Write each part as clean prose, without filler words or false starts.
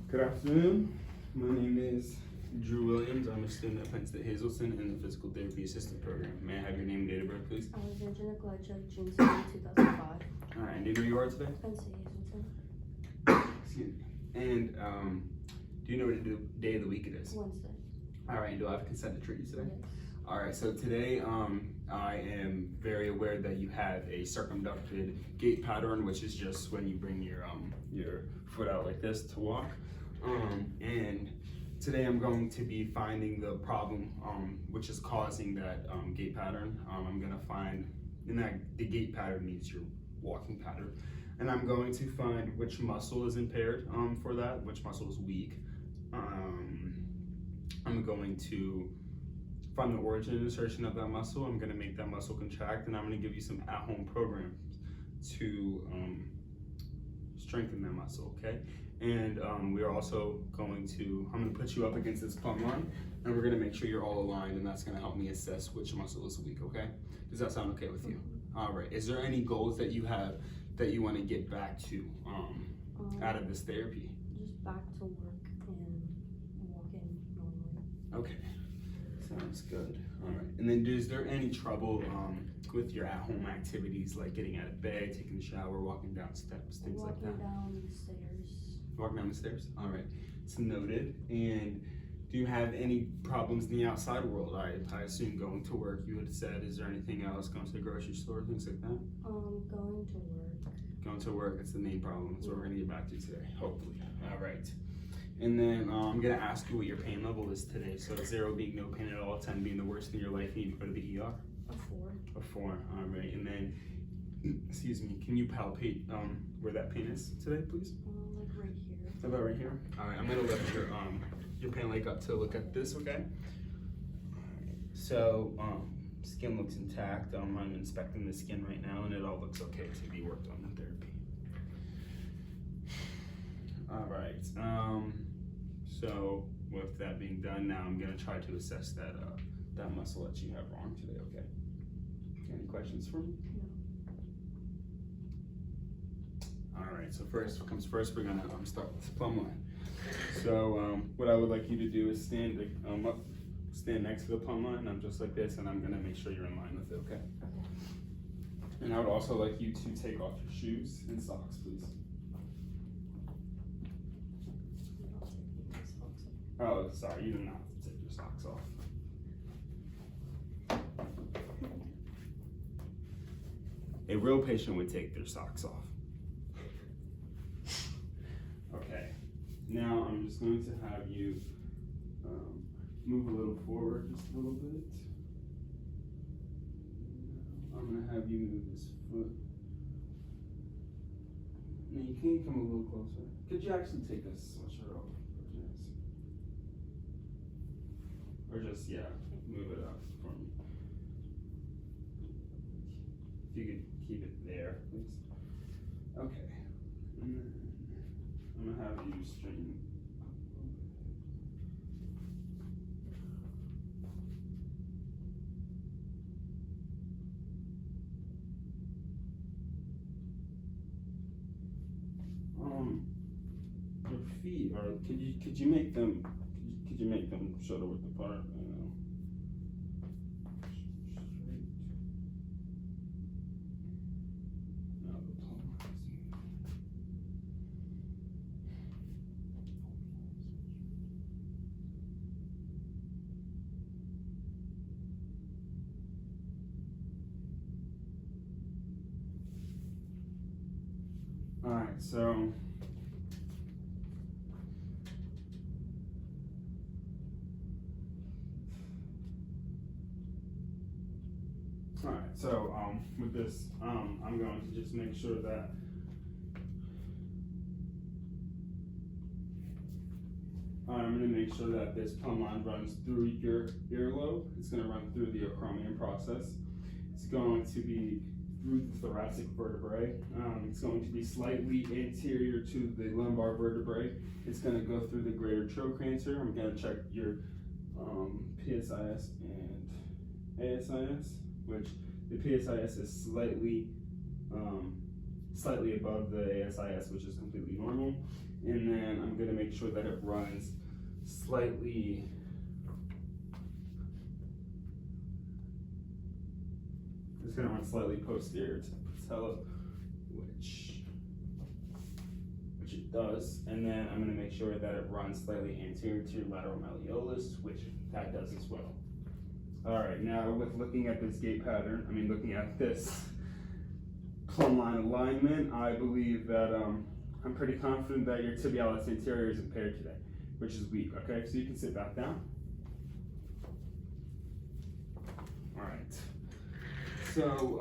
Good afternoon. My name is Drew Williams. I'm a student at Penn State Hazelton in the Physical Therapy Assistant Program. May I have your name and date of birth, please? Alexandra Nikolajchuk, June 7, 2005. All right, and do you know who you are today? Penn State Hazelton. Excuse me. And do you know what day of the week it is? Wednesday. All right, and do I have consent to treat you today? Yes. All right, so today I am very aware that you have a circumducted gait pattern, which is just when you bring your foot out like this to walk. And today I'm going to be finding the problem which is causing that gait pattern. I'm gonna find that the gait pattern means your walking pattern. And I'm going to find which muscle is impaired for that, which muscle is weak. I'm going to find the origin and insertion of that muscle. I'm going to make that muscle contract, and I'm going to give you some at-home programs to strengthen that muscle, okay? And we are also going to, I'm going to put you up against this plumb line, and we're going to make sure you're all aligned, and that's going to help me assess which muscle is weak, okay? Does that sound okay with you? All right. Is there any goals that you have that you want to get back to out of this therapy? Just back to work and walking normally. Okay. Sounds good. All right. And then is there any trouble with your at-home activities, like getting out of bed, taking a shower, walking down steps, things like that? Walking down the stairs. Walking down the stairs? All right. It's noted. And do you have any problems in the outside world? I assume going to work, you had said. Is there anything else? Going to the grocery store, things like that? Going to work. Going to work, it's the main problem. That's what we're going to get back to today, hopefully. All right. And then I'm going to ask you what your pain level is today. So 0 being no pain at all, 10 being the worst in your life, you need to go to the ER? A 4. A 4, all right. And then, excuse me, can you palpate where that pain is today, please? Like right here. How about right here? All right, I'm going to lift your pain leg up to look at this, okay? All right. So, skin looks intact. I'm inspecting the skin right now, and it all looks okay to be worked on in therapy. All right. So with that being done, now I'm gonna try to assess that muscle that you have wrong today. Okay. Any questions for me? No. All right. So first comes first. We're gonna start with this plumb line. So what I would like you to do is stand up, stand next to the plumb line. I'm just like this, and I'm gonna make sure you're in line with it. Okay. And I would also like you to take off your shoes and socks, please. Oh, sorry, you do not have to take your socks off. A real patient would take their socks off. Okay, now I'm just going to have you move a little forward just a little bit. I'm going to have you move this foot. Now you can come a little closer. Could you actually take this sweatshirt off? Or just, yeah, move it up for me. If you could keep it there, please. Okay. And then I'm gonna have you straighten up a little bit. Your feet are, could you make them shoulder width apart? Straight. Now the palm. All right, so. All right, so with this, I'm going to just make sure that I'm going to make sure that this plumb line runs through your earlobe. It's going to run through the acromion process. It's going to be through the thoracic vertebrae. It's going to be slightly anterior to the lumbar vertebrae. It's going to go through the greater trochanter. I'm going to check your PSIS and ASIS, which the PSIS is slightly above the ASIS, which is completely normal. And then I'm gonna make sure that it runs slightly. It's gonna run slightly posterior to the patella, which it does. And then I'm gonna make sure that it runs slightly anterior to your lateral malleolus, which that does as well. All right, now with looking at this gait pattern, looking at this plumb line alignment, I believe that I'm pretty confident that your tibialis anterior is impaired today, which is weak, okay? So you can sit back down. All right. So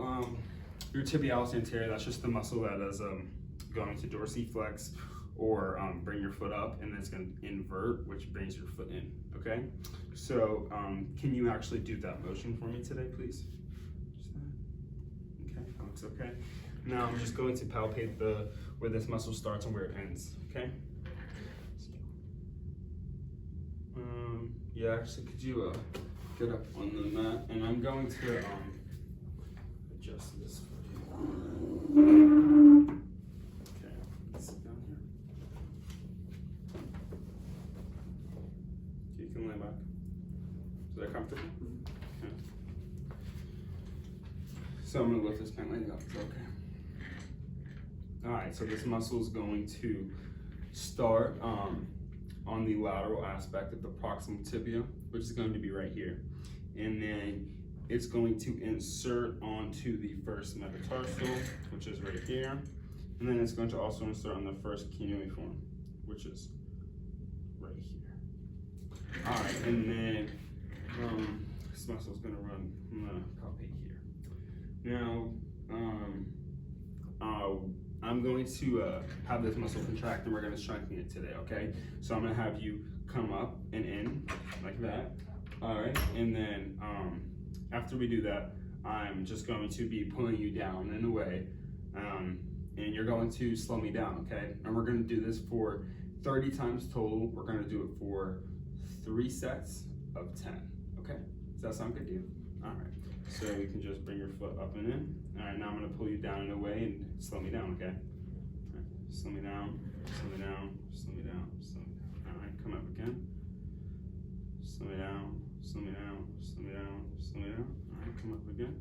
your tibialis anterior, that's just the muscle that is going to dorsiflex or bring your foot up, and then it's going to invert, which brings your foot in, okay? So can you actually do that motion for me today, please? Just that. Okay, that looks okay. Now I'm just going to palpate where this muscle starts and where it ends, okay? Yeah, actually, could you get up on the mat? And I'm going to adjust this for you. Okay, let's sit down here. You can lay back. Is that comfortable? Okay. So I'm gonna lift this pant leg up, is that okay? All right, so this muscle is going to start on the lateral aspect of the proximal tibia, which is going to be right here. And then it's going to insert onto the first metatarsal, which is right here. And then it's going to also insert on the first cuneiform, which is right here. All right, and then this muscle is gonna run, I'm gonna palpate here. Now, I'm going to have this muscle contract and we're gonna strengthen it today, okay? So I'm gonna have you come up and in like that, all right? And then after we do that, I'm just going to be pulling you down in a way, and you're going to slow me down, okay? And we're gonna do this for 30 times total. We're gonna do it for 3 sets of 10, okay? Does that sound good to you? All right. So you can just bring your foot up and in. All right, now I'm gonna pull you down in a way and slow me down, okay? All right, slow me down, slow me down, slow me down, slow me down. All right, come up again. Slow me down, slow me down, slow me down, slow me down. All right, come up again.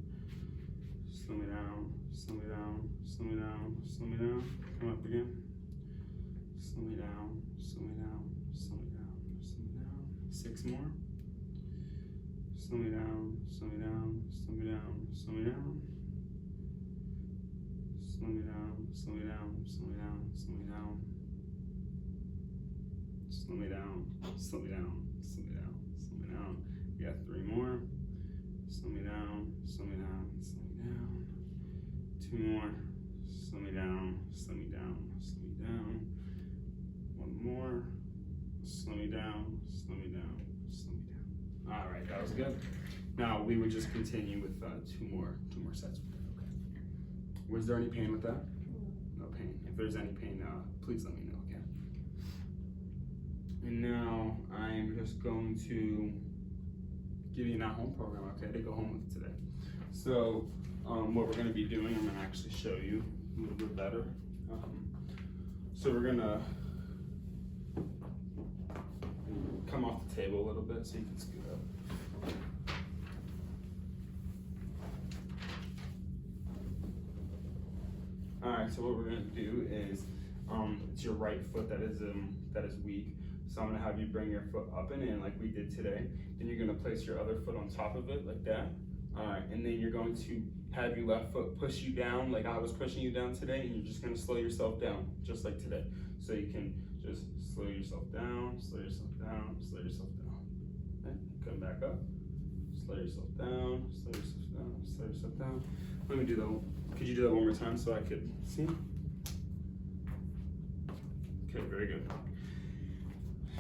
Slow me down, slow me down, slow me down, slow me down. Come up again. Slow me down, slow me down, slow me down, slow me down. 6 more. Slow me down, slow me down, slow me down, slow me down. Slow me down, slow me down, slow me down, slow me down. Slow me down, slow me down, slow me down, slow me down. You got 3 more. Slow me down, slow me down, slow me down. 2 more. Slow me down, slow me down, slow me down. 1 more. Slow me down, slow me down, slow me down. All right, that was good. Now we would just continue with 2 more sets with that, okay? Was there any pain with that? No pain. If there's any pain, please let me know, okay? And now I'm just going to give you an at-home program, okay, to go home with today. So what we're gonna be doing, I'm gonna actually show you a little bit better. So we're gonna come off the table a little bit so you can scoot up. All right, so what we're gonna do is, it's your right foot that is weak. So I'm gonna have you bring your foot up and in like we did today. Then you're gonna place your other foot on top of it like that. All right, and then you're going to have your left foot push you down like I was pushing you down today, and you're just gonna slow yourself down, just like today. So you can just slow yourself down, slow yourself down, slow yourself down. Okay, come back up, slow yourself down, slow yourself down, slow yourself down. Let me do that. Could you do that one more time so I could see? Okay, very good.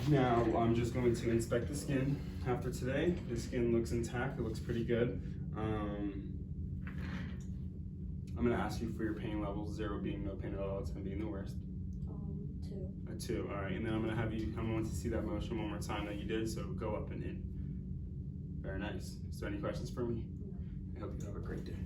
Now I'm just going to inspect the skin after today. The skin looks intact, it looks pretty good. I'm gonna ask you for your pain levels, 0 being no pain at all, it's gonna be the worst. 2. A 2, all right, and then I'm going to see that motion one more time that you did, so go up and in. Very nice. Is there any questions for me? I hope you have a great day.